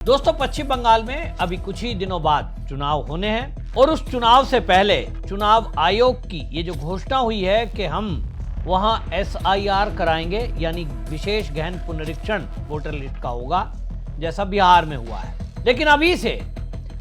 दोस्तों, पश्चिम बंगाल में अभी कुछ ही दिनों बाद चुनाव होने हैं और उस चुनाव से पहले चुनाव आयोग की ये जो घोषणा हुई है कि हम वहां SIR कराएंगे, यानी विशेष गहन पुनरीक्षण वोटर लिस्ट का होगा, जैसा बिहार में हुआ है। लेकिन अभी से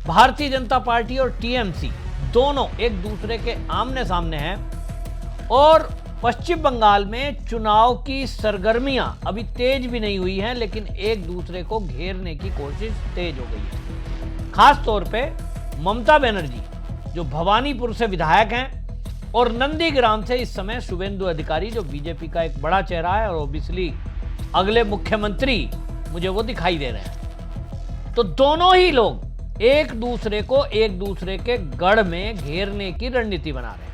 भारतीय जनता पार्टी और TMC दोनों एक दूसरे के आमने सामने हैं और पश्चिम बंगाल में चुनाव की सरगर्मियां अभी तेज भी नहीं हुई हैं, लेकिन एक दूसरे को घेरने की कोशिश तेज हो गई है। खास तौर पे ममता बनर्जी, जो भवानीपुर से विधायक हैं, और नंदीग्राम से इस समय शुभेंदु अधिकारी, जो बीजेपी का एक बड़ा चेहरा है और ओबियसली अगले मुख्यमंत्री मुझे वो दिखाई दे रहे हैं। तो दोनों ही लोग एक दूसरे को एक दूसरे के गढ़ में घेरने की रणनीति बना रहे हैं।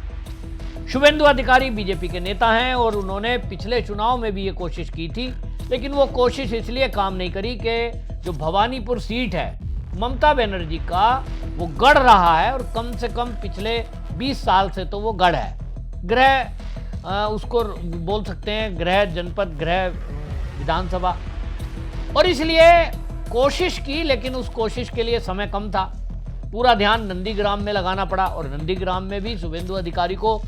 शुभेंदु अधिकारी बीजेपी के नेता हैं और उन्होंने पिछले चुनाव में भी ये कोशिश की थी, लेकिन वो कोशिश इसलिए काम नहीं करी कि जो भवानीपुर सीट है ममता बनर्जी का, वो गढ़ रहा है और कम से कम पिछले 20 साल से तो वो गढ़ है। गृह उसको बोल सकते हैं, गृह जनपद, गृह विधानसभा, और इसलिए कोशिश की, लेकिन उस कोशिश के लिए समय कम था। पूरा ध्यान नंदीग्राम में लगाना पड़ा और नंदीग्राम में भी शुभेंदु अधिकारी को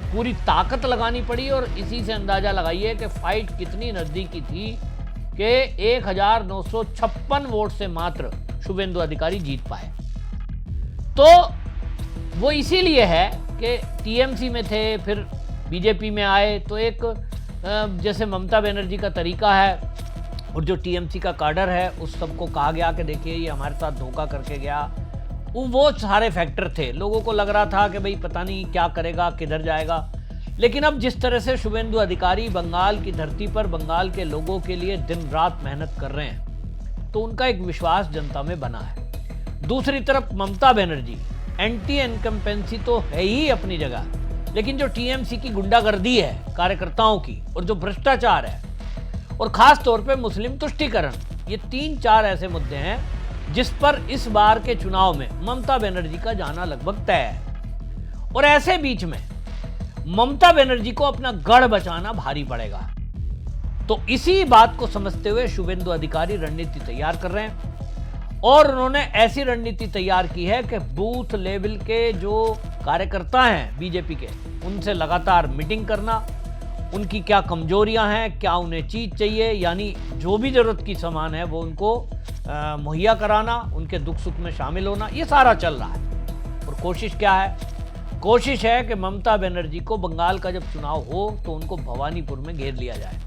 पूरी ताकत लगानी पड़ी। और इसी से अंदाजा लगाइए कि फाइट कितनी नजदीकी थी कि 1956 वोट से मात्र शुभेंदु अधिकारी जीत पाए। तो वो इसीलिए है कि TMC में थे, फिर बीजेपी में आए, तो एक जैसे ममता बनर्जी का तरीका है और जो TMC का काडर है, उस सबको कहा गया कि देखिए ये हमारे साथ धोखा करके गया। वो सारे फैक्टर थे। लोगों को लग रहा था कि भाई पता नहीं क्या करेगा, किधर जाएगा। लेकिन अब जिस तरह से शुभेंदु अधिकारी बंगाल की धरती पर बंगाल के लोगों के लिए दिन रात मेहनत कर रहे हैं, तो उनका एक विश्वास जनता में बना है। दूसरी तरफ ममता बनर्जी एंटी इनकम्पेंसी तो है ही अपनी जगह, लेकिन जो TMC की गुंडागर्दी है कार्यकर्ताओं की, और जो भ्रष्टाचार है, और खास तौर पे मुस्लिम तुष्टीकरण, ये 3-4 ऐसे मुद्दे हैं जिस पर इस बार के चुनाव में ममता बनर्जी का जाना लगभग तय है। और ऐसे बीच में ममता बनर्जी को अपना गढ़ बचाना भारी पड़ेगा। तो इसी बात को समझते हुए शुभेंदु अधिकारी रणनीति तैयार कर रहे हैं और उन्होंने ऐसी रणनीति तैयार की है कि बूथ लेवल के जो कार्यकर्ता हैं बीजेपी के, उनसे लगातार मीटिंग करना, उनकी क्या कमजोरियां हैं, क्या उन्हें चीज चाहिए, यानी जो भी जरूरत की सामान है वो उनको मुहैया कराना, उनके दुख सुख में शामिल होना, ये सारा चल रहा है। और कोशिश क्या है? कोशिश है कि ममता बनर्जी को बंगाल का जब चुनाव हो तो उनको भवानीपुर में घेर लिया जाए।